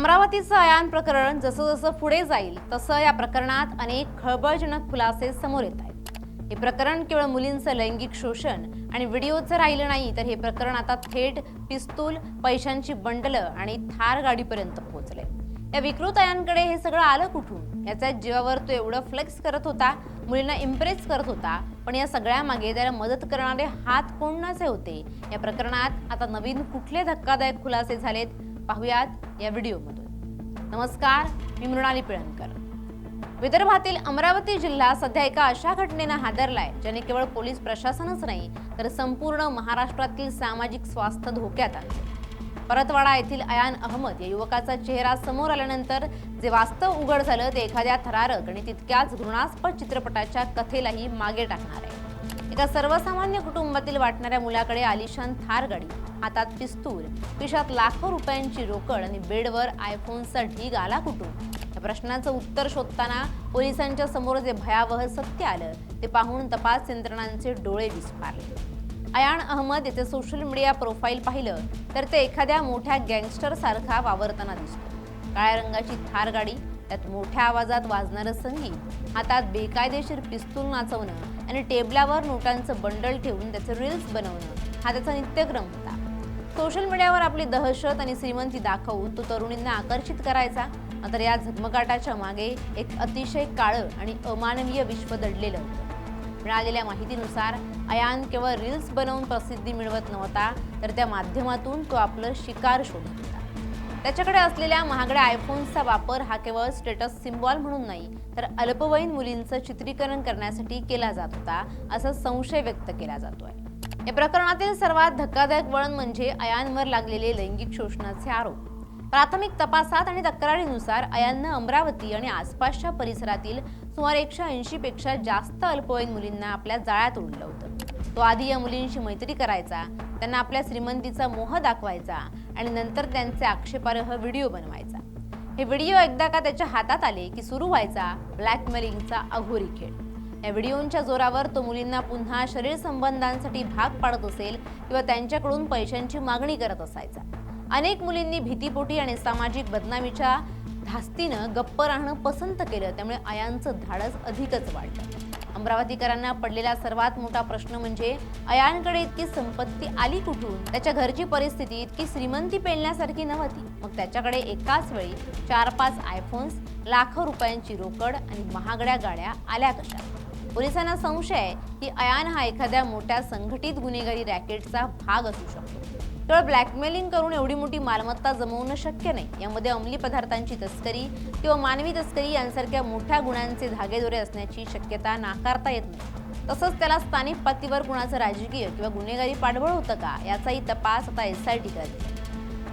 अमरावतीचं अयान प्रकरण जसं पुढे जाईल तसं या प्रकरणात अनेक खळबळजनक खुलासे समोर येत आहेत। हे प्रकरण केवळ मुलींचं लैंगिक शोषण आणि व्हिडिओचं राहिलं नाही, तर हे प्रकरण आता थेट पिस्तूल, पैशांची बंडलं आणि थार गाडीपर्यंत पोहोचले। या विकृत अयानकडे हे सगळं आलं कुठून? याच्या जीवावर तो एवढं फ्लेक्स करत होता, मुलींना इम्प्रेस करत होता, पण या सगळ्या मागे त्याला मदत करणारे हात कोणाचे होते? या प्रकरणात आता नवीन कुठले धक्कादायक खुलासे झालेत, पाहुयात या व्हिडिओमधून। नमस्कार, मी मृणाली पिळणकर। विदर्भातील अमरावती जिल्हा सध्या एका अशा घटनेने हादरलाय ज्याने केवळ पोलीस प्रशासनच नाही तर संपूर्ण महाराष्ट्रातील सामाजिक स्वास्थ्य धोक्यात आणले। परतवाडा येथील अयान अहमद या युवकाचा चेहरा समोर आल्यानंतर जे वास्तव उघड झालं ते एखाद्या थरारक आणि तितक्याच घृणास्पद चित्रपटाच्या कथेलाही मागे टाकणार आहे। एका सर्वसामान्य कुटुंबातील वाटणाऱ्या मुलाकडे आलिशान थार गाडी, हातात पिस्तूल, खिशात लाखो रुपयांची रोकड आणि बेडवर आयफोनचा ढीग आला कुठून? या प्रश्नाचं उत्तर शोधताना पोलिसांच्या समोर जे भयावह सत्य आलं ते पाहून तपास यंत्रणांचे डोळे विस्फारले। अयान अहमद याचे सोशल मीडिया प्रोफाईल पाहिलं तर ते एखाद्या मोठ्या गँगस्टर सारखा वावरताना दिसतो। काळ्या रंगाची थार गाडी, त्यात मोठ्या आवाजात वाजणारं संगीत, हातात बेकायदेशीर पिस्तूल नाचवणं आणि टेबलावर नोटांचं बंडल ठेवून त्याचे रील्स बनवणं हा त्याचा नित्यक्रम होता। सोशल मीडियावर आपली दहशत आणि श्रीमंती दाखवून तो तरुणींना आकर्षित करायचा, मात्र या झगमगाटाच्या मागे एक अतिशय काळं आणि अमानवीय विश्व दडलेलं होतं। मिळालेल्या माहितीनुसार अयान केवळ रील्स बनवून प्रसिद्धी मिळवत नव्हता, तर त्या माध्यमातून तो आपलं शिकार शोधत होता। त्याच्याकडे असलेल्या महागड्या आयफोन्सचा वापर हा केवळ स्टेटस सिम्बॉल म्हणून नाही तर अल्पवयीन मुलींचं चित्रीकरण करण्यासाठी केला जात होता, असा संशय व्यक्त केला जातोय। या प्रकरणातील सर्वात धक्कादायक वळण म्हणजे अयानवर लागलेले लैंगिक शोषणाचे आरोप। प्राथमिक तपासात आणि तक्रारीनुसार अयाननं अमरावती आणि आसपासच्या परिसरातील सुमारे 180 पेक्षा जास्त अल्पवयीन मुलींना आपल्या जाळ्यात ओढलं होतं। तो आधी या मुलींशी मैत्री करायचा, त्यांना आपल्या श्रीमंतीचा मोह दाखवायचा आणि नंतर त्यांचे आक्षेपार्ह व्हिडिओ बनवायचा। हे व्हिडिओ एकदा का त्याच्या हातात आले की सुरू व्हायचा ब्लॅकमेलिंगचा अघोरी खेळ। या व्हिडिओच्या जोरावर तो मुलींना पुन्हा शरीर संबंधांसाठी भाग पाडत असेल किंवा त्यांच्याकडून पैशांची मागणी करत असायचा। अनेक मुलींनी भीतीपोटी आणि सामाजिक बदनामीच्या धास्तीनं गप्प राहणं पसंत केलं, त्यामुळे अयानचं धाडस अधिकच वाढलं। अमरावतीकरांना पडलेला सर्वात मोठा प्रश्न म्हणजे अयानकडे इतकी संपत्ती आली कुठून? त्याच्या घरची परिस्थिती इतकी श्रीमंती पेलण्यासारखी नव्हती, मग त्याच्याकडे एकाच वेळी 4-5 आयफोन्स, लाखो रुपयांची रोकड आणि महागड्या गाड्या आल्या कशा? पोलिसांना संशय आहे की अयान हा एखाद्या मोठ्या संघटित गुन्हेगारी रॅकेटचा भाग असू शकतो। केवळ ब्लॅकमेलिंग करून एवढी मोठी मालमत्ता जमवणं शक्य नाही। यामध्ये अंमली पदार्थांची तस्करी किंवा मानवी तस्करी यांसारख्या मोठ्या गुन्ह्यांचे धागेदोरे असण्याची शक्यता नाकारता येत नाही। तसंच त्याला स्थानिक पातळीवर कुणाचं राजकीय किंवा गुन्हेगारी पाठबळ होतं का, याचाही तपास आता SIT करते।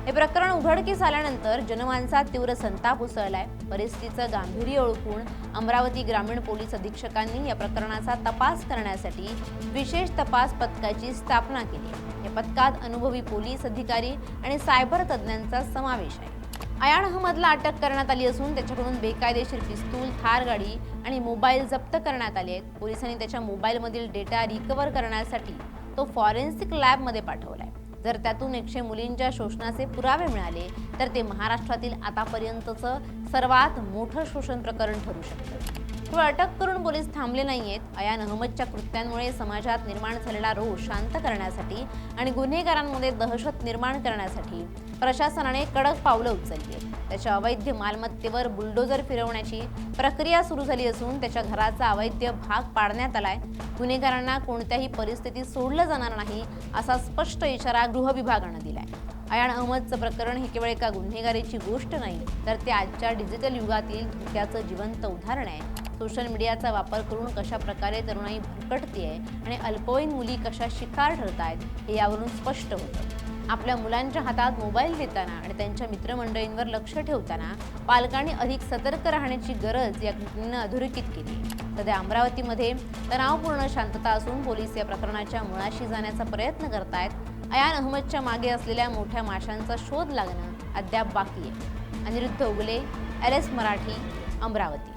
हे प्रकरण उघडकीस आल्यानंतर जनमानसात तीव्र संताप उसळलाय। परिस्थितीचं गांभीर्य ओळखून अमरावती ग्रामीण पोलीस अधीक्षकांनी या प्रकरणाचा तपास करण्यासाठी विशेष तपास पथकाची स्थापना केली। या पथकात अनुभवी पोलीस अधिकारी आणि सायबर तज्ज्ञांचा समावेश आहे। अयान अहमदला अटक करण्यात आली असून त्याच्याकडून बेकायदेशीर पिस्तूल, थार गाडी आणि मोबाईल जप्त करण्यात आले आहेत। पोलिसांनी त्याच्या मोबाईलमधील डेटा रिकव्हर करण्यासाठी तो फॉरेन्सिक लॅबमध्ये पाठवलाय। जर त्यातून 100 मुलींच्या शोषणाचे पुरावे मिळाले तर ते महाराष्ट्रातील आतापर्यंतचं सर्वात मोठं शोषण प्रकरण ठरू शकतं। केवळ अटक करून पोलीस थांबले नाहीयेत। अयान अहमदच्या कृत्यांमुळे समाजात निर्माण झालेला रोष शांत करण्यासाठी आणि गुन्हेगारांमध्ये दहशत निर्माण करण्यासाठी प्रशासनाने कडक पावलं उचलली आहेत। त्याच्या अवैध मालमत्तेवर बुलडोजर फिरवण्याची प्रक्रिया सुरू झाली असून त्याच्या घराचा अवैध भाग पाडण्यात आलाय। गुन्हेगारांना कोणत्याही परिस्थितीत सोडलं जाणार नाही, असा स्पष्ट इशारा गृह विभागानं दिलाय। अयान अहमदचं प्रकरण हे केवळ एका गुन्हेगारीची गोष्ट नाही, तर ते आजच्या डिजिटल युगातील धोक्याचं जिवंत उदाहरण आहे। सोशल मीडियाचा वापर करून कशा प्रकारे तरुणाई भरकटतेय आणि अल्पवयीन मुली कशा शिकार ठरतायत हे यावरून स्पष्ट होतं। आपल्या मुलांच्या हातात मोबाईल देताना आणि त्यांच्या मित्रमंडळींवर लक्ष ठेवताना पालकांनी अधिक सतर्क राहण्याची गरज या घटनेनं अधोरेखित केली। सध्या अमरावतीमध्ये तणावपूर्ण शांतता असून पोलीस या प्रकरणाच्या मुळाशी जाण्याचा प्रयत्न करतायत। अयान अहमदच्या मागे असलेल्या मोठ्या माशांचा शोध लागणं अद्याप बाकी आहे। अनिरुद्ध उगले, LS मराठी, अमरावती।